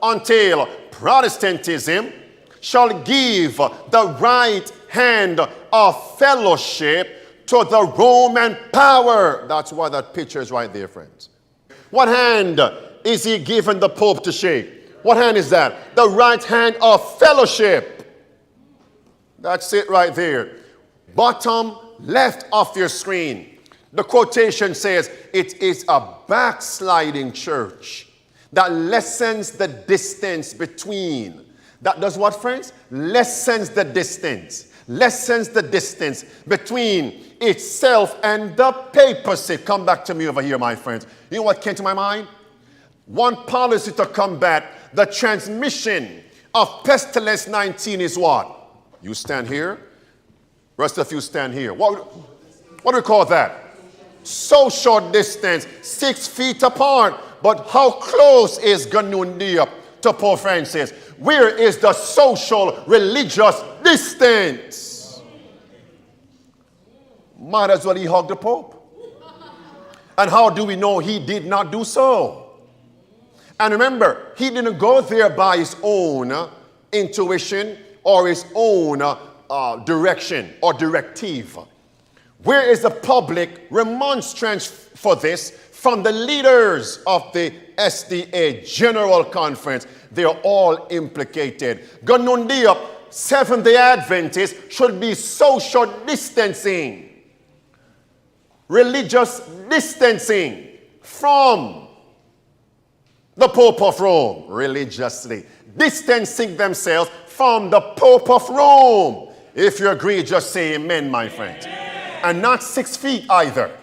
until Protestantism shall give the right hand of fellowship to the Roman power. That's why that picture is right there, friends. What hand is he giving the Pope to shake? What hand is that? The right hand of fellowship. That's it right there. Bottom left of your screen. The quotation says, it is a backsliding church that lessens the distance between. That does what, friends? Lessens the distance. Lessens the distance between itself and the papacy. Come back to me over here, my friends. You know what came to my mind? One policy to combat the transmission of pestilence 19 is what? You stand here. Rest of you stand here. What do we call that? Social distance, 6 feet apart. But how close is Ganundia to Pope Francis? Where is the social religious distance? Might as well he hugged the Pope. And how do we know he did not do so? And remember, he didn't go there by his own intuition or his own direction or directive. Where is the public remonstrance for this from the leaders of the SDA General Conference? They are all implicated. Ganundia, Seventh-day Adventists should be social distancing, religious distancing from the Pope of Rome, religiously distancing themselves from the Pope of Rome. If you agree, just say amen, my friends. And not 6 feet either.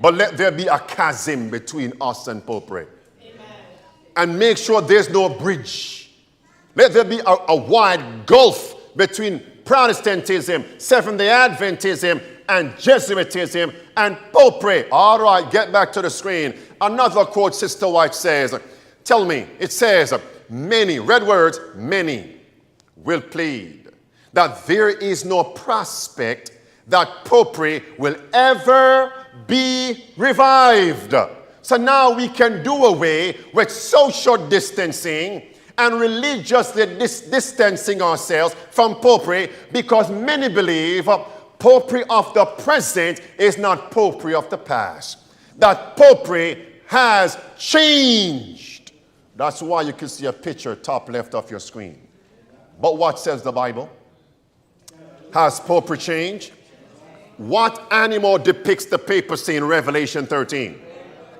But let there be a chasm between us and Popery. And make sure there's no bridge. Let there be a wide gulf between Protestantism, Seventh-day Adventism, and Jesuitism, and Popery. All right, get back to the screen. Another quote, Sister White says, tell me, it says, many, red words, many will plead that there is no prospect that Popery will ever be revived. So now we can do away with social distancing and religiously distancing ourselves from Popery, because many believe Popery of the present is not Popery of the past. That Popery has changed. That's why you can see a picture top left of your screen. But what says the Bible? Has Popery changed? What animal depicts the papacy in Revelation 13?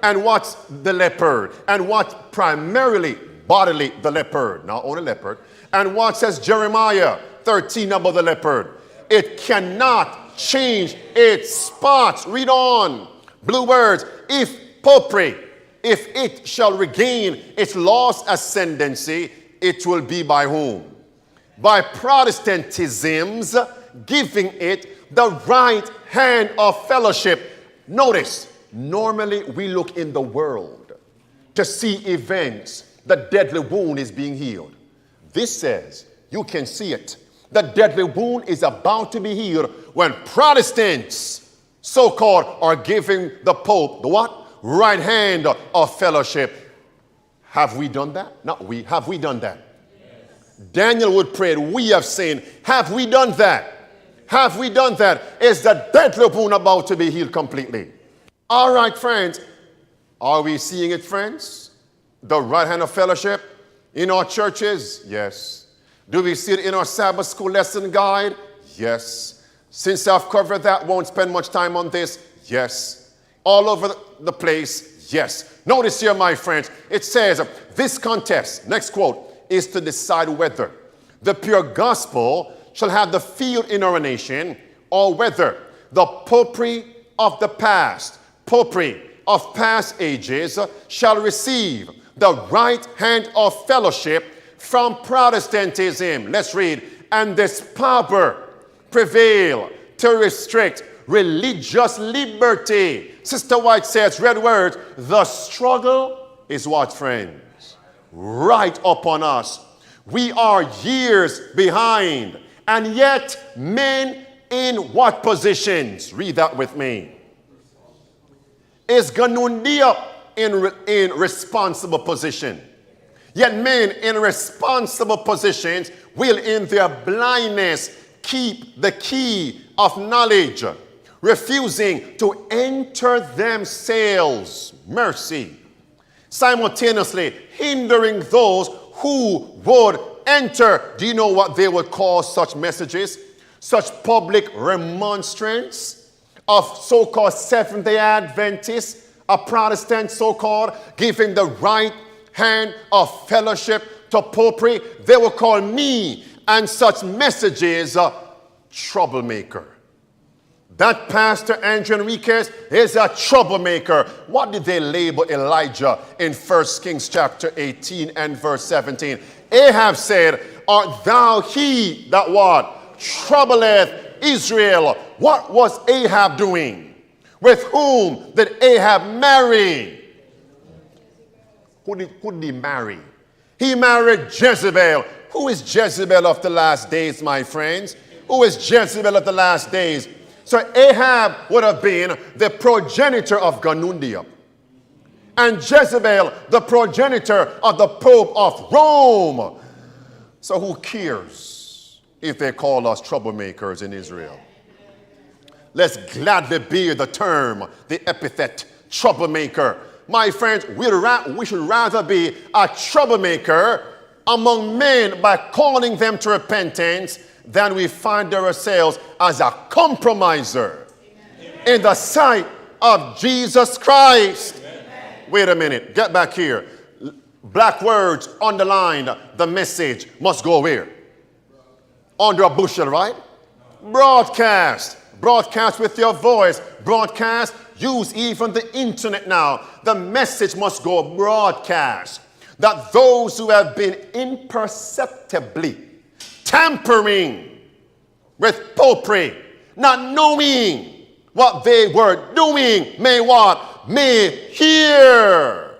And what's the leopard? And what primarily, bodily, the leopard, not only leopard. And what says Jeremiah 13 about the leopard? It cannot change its spots. Read on. Blue words. If Popery, if it shall regain its lost ascendancy, it will be by whom? By Protestantism's giving it the right hand of fellowship. Notice, normally we look in the world to see events. The deadly wound is being healed. This says you can see it. The deadly wound is about to be healed when Protestants, so-called, are giving the Pope the what? Right hand of fellowship. Have we done that? Not we. Have we done that? Yes. Daniel would pray, we have sinned. Have we done that? Have we done that? Is the deadly wound about to be healed completely? All right, friends. Are we seeing it, friends? The right hand of fellowship in our churches? Yes. Do we see it in our Sabbath school lesson guide? Yes. Since I've covered that, won't spend much time on this? Yes. All over the place? Yes. Notice here, my friends, it says, this contest, next quote, is to decide whether the pure gospel shall have the field in our nation, or whether the Popery of the past, Popery of past ages, shall receive the right hand of fellowship from Protestantism. Let's read. And this power prevail to restrict religious liberty. Sister White says, red words, the struggle is what, friends? Right upon us. We are years behind. And yet, men in what positions? Read that with me. Is Ganundia in responsible position? Yet men in responsible positions will in their blindness keep the key of knowledge, refusing to enter themselves, mercy, simultaneously hindering those who would enter. Do you know what they would call such messages? Such public remonstrance of so-called Seventh-day Adventists, a Protestant so-called, giving the right hand of fellowship to Popery. They will call me and such messages a troublemaker. That Pastor Andrew Enriquez is a troublemaker. What did they label Elijah in 1 Kings chapter 18 and verse 17? Ahab said, art thou he that what? Troubleth Israel. What was Ahab doing? With whom did Ahab marry? Who did he marry? He married Jezebel. Who is Jezebel of the last days, my friends? Who is Jezebel of the last days? So Ahab would have been the progenitor of Ganundia. And Jezebel, the progenitor of the Pope of Rome. So who cares if they call us troublemakers in Israel? Let's gladly bear the term, the epithet, troublemaker. My friends, we should rather be a troublemaker among men by calling them to repentance than we find ourselves as a compromiser in the sight of Jesus Christ. Wait a minute, get back here. Black words underlined, the message must go where? Under a bushel, right? Broadcast. Broadcast with your voice. Broadcast. Use even the internet now. The message must go broadcast. That those who have been imperceptibly tampering with Popery, not knowing what they were doing, may what? May hear.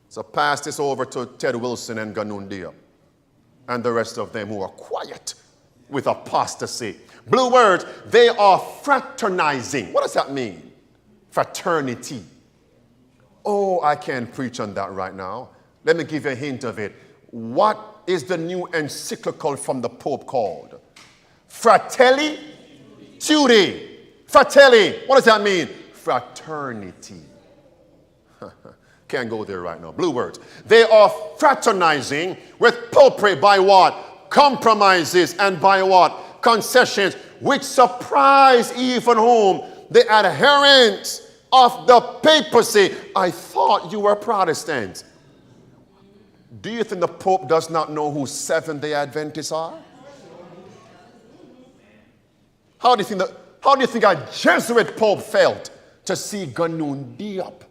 So pass this over to Ted Wilson and Ganundia and the rest of them who are quiet with apostasy. Blue words, they are fraternizing. What does that mean? Fraternity. Oh, I can't preach on that right now. Let me give you a hint of it. What is the new encyclical from the Pope called? Fratelli Tutti. Fratelli. What does that mean? Fraternity. Can't go there right now. Blue words. They are fraternizing with Popery by what? Compromises and by what? Concessions, which surprise even whom? The adherents of the papacy. I thought you were Protestants. Do you think the Pope does not know who Seventh-day Adventists are? How do you think a Jesuit Pope felt to see Ganun Diop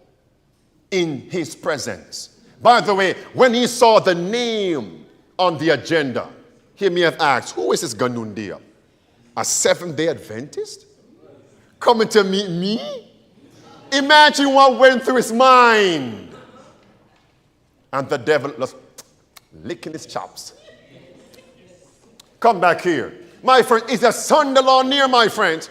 in his presence? By the way, when he saw the name on the agenda, he may have asked, who is this Ganun Diop? A Seventh-day Adventist? Coming to meet me? Imagine what went through his mind. And the devil was licking his chops. Come back here. My friend, is the son-in-law near, my friends?